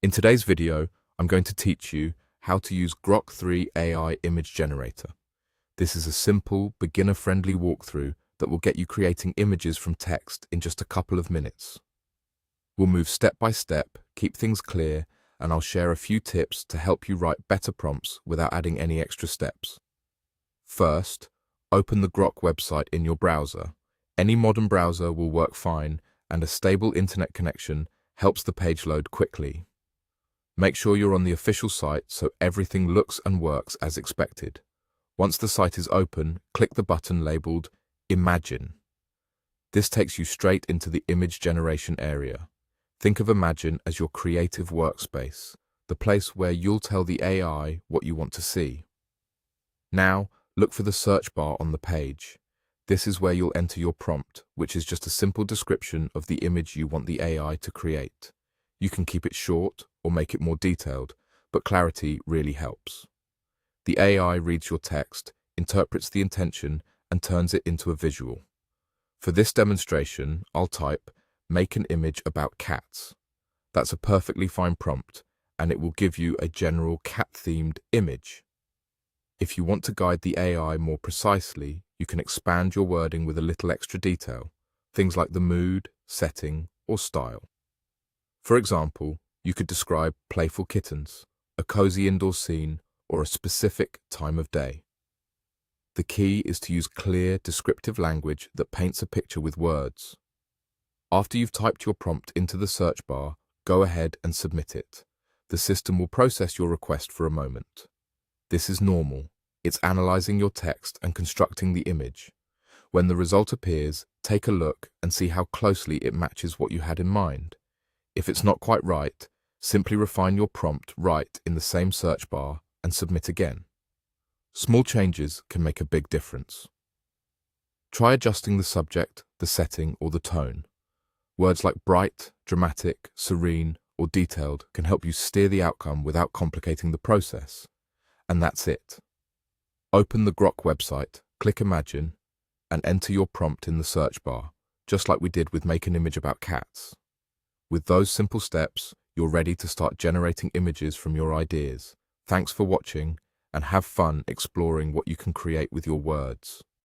In today's video, I'm going to teach you how to use Grok 3 AI Image Generator. This is a simple, beginner-friendly walkthrough that will get you creating images from text in just a couple of minutes. We'll move step by step, keep things clear, and I'll share a few tips to help you write better prompts without adding any extra steps. First, open the Grok website in your browser. Any modern browser will work fine, and a stable internet connection helps the page load quickly. Make sure you're on the official site so everything looks and works as expected. Once the site is open, click the button labeled Imagine. This takes you straight into the image generation area. Think of Imagine as your creative workspace, the place where you'll tell the AI what you want to see. Now, look for the search bar on the page. This is where you'll enter your prompt, which is just a simple description of the image you want the AI to create. You can keep it short or make it more detailed, but clarity really helps. The AI reads your text, interprets the intention, and turns it into a visual. For this demonstration, I'll type, "Make an image about cats." That's a perfectly fine prompt, and it will give you a general cat-themed image. If you want to guide the AI more precisely, you can expand your wording with a little extra detail, things like the mood, setting, or style. For example, you could describe playful kittens, a cozy indoor scene, or a specific time of day. The key is to use clear, descriptive language that paints a picture with words. After you've typed your prompt into the search bar, go ahead and submit it. The system will process your request for a moment. This is normal. It's analyzing your text and constructing the image. When the result appears, take a look and see how closely it matches what you had in mind. If it's not quite right, simply refine your prompt right in the same search bar and submit again. Small changes can make a big difference. Try adjusting the subject, the setting, or the tone. Words like bright, dramatic, serene, or detailed can help you steer the outcome without complicating the process. And that's it. Open the Grok website, click Imagine, and enter your prompt in the search bar, just like we did with Make an Image About Cats. With those simple steps, you're ready to start generating images from your ideas. Thanks for watching, and have fun exploring what you can create with your words.